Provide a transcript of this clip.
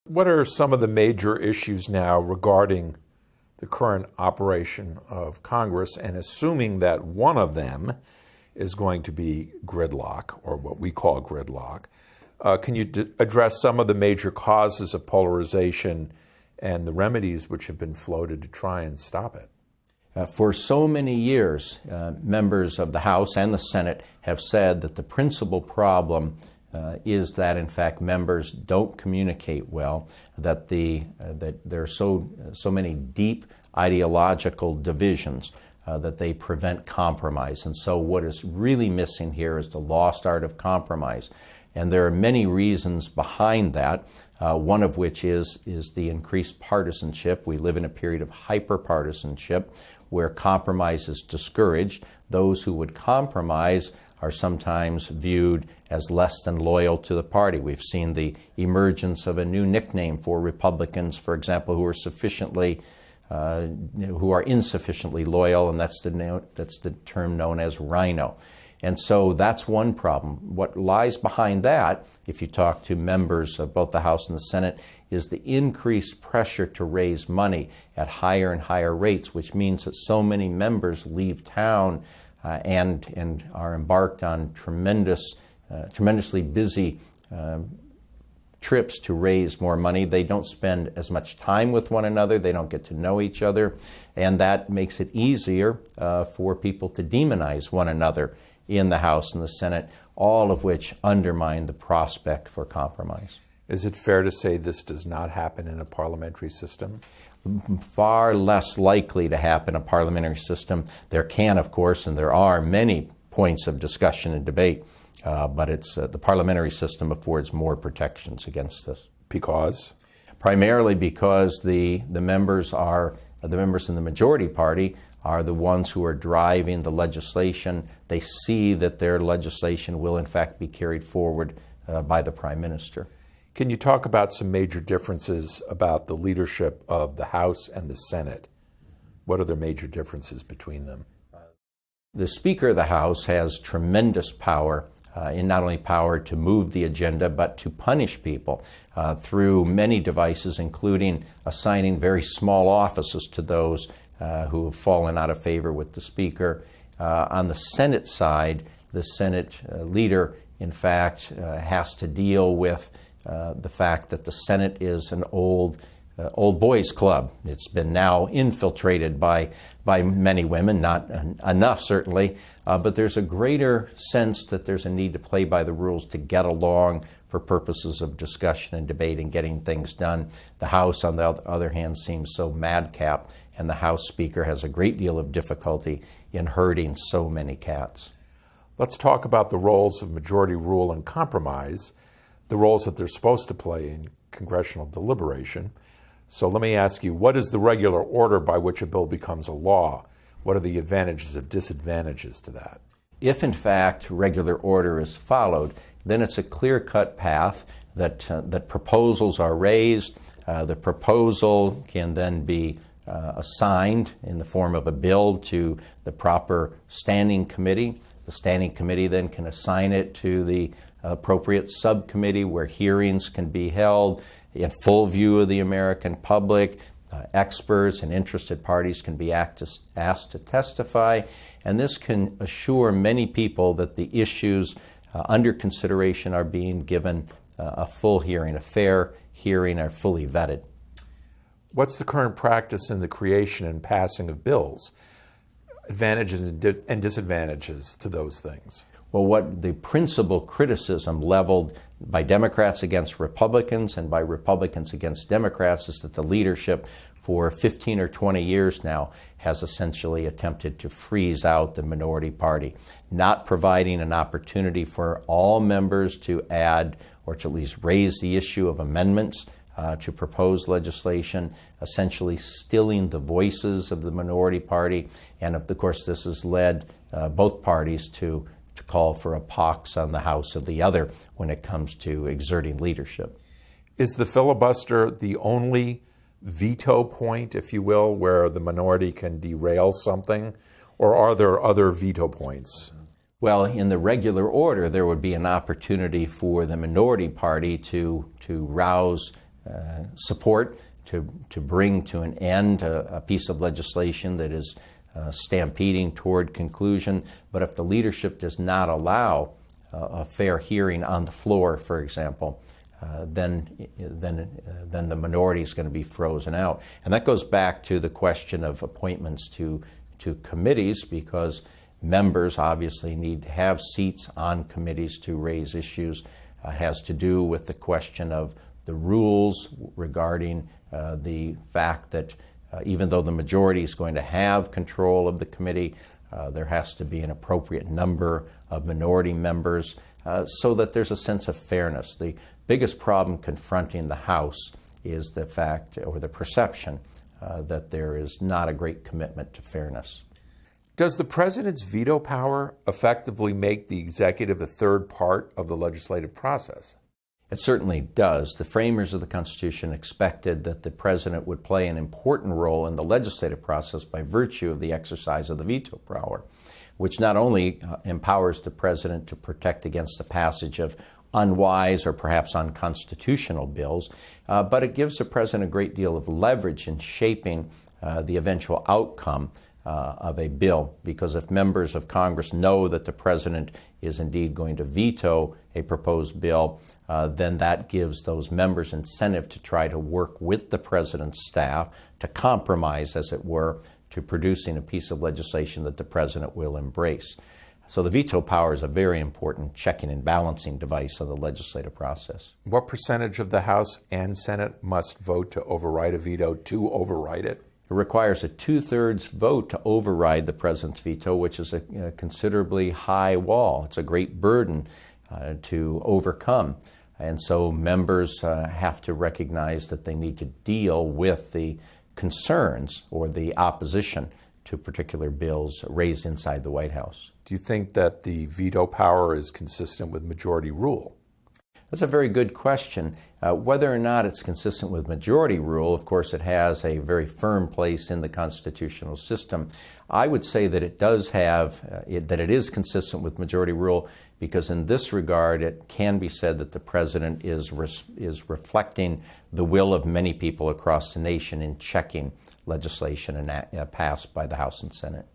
What are some of the major issues now regarding the current operation of Congress, and assuming that one of them is going to be gridlock, or what we call gridlock, can you address some of the major causes of polarization and the remedies which have been floated to try and stop it? For so many years, members of the House and the Senate have said that the principal problem is that, in fact, members don't communicate well, that there are so many deep ideological divisions that they prevent compromise. And so what is really missing here is the lost art of compromise. And there are many reasons behind that, one of which is the increased partisanship. We live in a period of hyper-partisanship where compromise is discouraged. Those who would compromise are sometimes viewed as less than loyal to the party. We've seen the emergence of a new nickname for Republicans, for example, who are insufficiently loyal, and that's the term known as rhino. And so that's one problem. What lies behind that, if you talk to members of both the House and the Senate, is the increased pressure to raise money at higher and higher rates, which means that so many members leave town and are embarked on tremendously busy trips to raise more money. They don't spend as much time with one another. They don't get to know each other. And that makes it easier for people to demonize one another in the House and the Senate, all of which undermine the prospect for compromise. Is it fair to say this does not happen in a parliamentary system? Far less likely to happen in a parliamentary system. There can, of course, and there are many points of discussion and debate, but the parliamentary system affords more protections against this. Because? Primarily because the members in the majority party are the ones who are driving the legislation. They see that their legislation will in fact be carried forward by the Prime Minister. Can you talk about some major differences about the leadership of the House and the Senate? What are the major differences between them? The Speaker of the House has tremendous power, in not only power to move the agenda, but to punish people through many devices, including assigning very small offices to those who have fallen out of favor with the Speaker. On the Senate side, the Senate leader, in fact, has to deal with the fact that the Senate is an old boys club. It's been now infiltrated by many women, not enough certainly, but there's a greater sense that there's a need to play by the rules to get along for purposes of discussion and debate and getting things done. The House, on the other hand, seems so madcap, and the House Speaker has a great deal of difficulty in herding so many cats. Let's talk about the roles of majority rule and compromise, the roles that they're supposed to play in congressional deliberation. So let me ask you, what is the regular order by which a bill becomes a law? What are the advantages and disadvantages to that? If, in fact, regular order is followed, then it's a clear-cut path that proposals are raised. The proposal can then be assigned in the form of a bill to the proper standing committee. The standing committee then can assign it to the appropriate subcommittee where hearings can be held in full view of the American public. Experts and interested parties can be asked to testify, and this can assure many people that the issues under consideration are being given a full hearing, a fair hearing, are fully vetted. What's the current practice in the creation and passing of bills? Advantages and disadvantages to those things? Well, what the principal criticism leveled by Democrats against Republicans and by Republicans against Democrats is that the leadership for 15 or 20 years now has essentially attempted to freeze out the minority party, not providing an opportunity for all members to add or to at least raise the issue of amendments to propose legislation, essentially stilling the voices of the minority party. And of course, this has led both parties to call for a pox on the House of the other when it comes to exerting leadership. Is the filibuster the only veto point, if you will, where the minority can derail something, or are there other veto points? Well, in the regular order, there would be an opportunity for the minority party to rouse support to bring to an end a piece of legislation that is stampeding toward conclusion. But if the leadership does not allow a fair hearing on the floor, for example, then the minority is going to be frozen out. And that goes back to the question of appointments to committees, because members obviously need to have seats on committees to raise issues. It has to do with the question of the rules regarding the fact that even though the majority is going to have control of the committee, there has to be an appropriate number of minority members so that there's a sense of fairness. The biggest problem confronting the House is the fact, or the perception, that there is not a great commitment to fairness. Does the president's veto power effectively make the executive a third part of the legislative process? It certainly does. The framers of the Constitution expected that the president would play an important role in the legislative process by virtue of the exercise of the veto power, which not only empowers the president to protect against the passage of unwise or perhaps unconstitutional bills, but it gives the president a great deal of leverage in shaping the eventual outcome of a bill, because if members of Congress know that the president is indeed going to veto a proposed bill, then that gives those members incentive to try to work with the president's staff to compromise, as it were, to producing a piece of legislation that the president will embrace. So the veto power is a very important checking and balancing device of the legislative process. What percentage of the House and Senate must vote to override a veto to override it? It requires a 2/3 vote to override the president's veto, which is a considerably high wall. It's a great burden to overcome. And so members have to recognize that they need to deal with the concerns or the opposition to particular bills raised inside the White House. Do you think that the veto power is consistent with majority rule? That's a very good question. Whether or not it's consistent with majority rule, of course, it has a very firm place in the constitutional system. I would say that it does have, that it is consistent with majority rule, because in this regard, it can be said that the president is reflecting the will of many people across the nation in checking legislation passed by the House and Senate.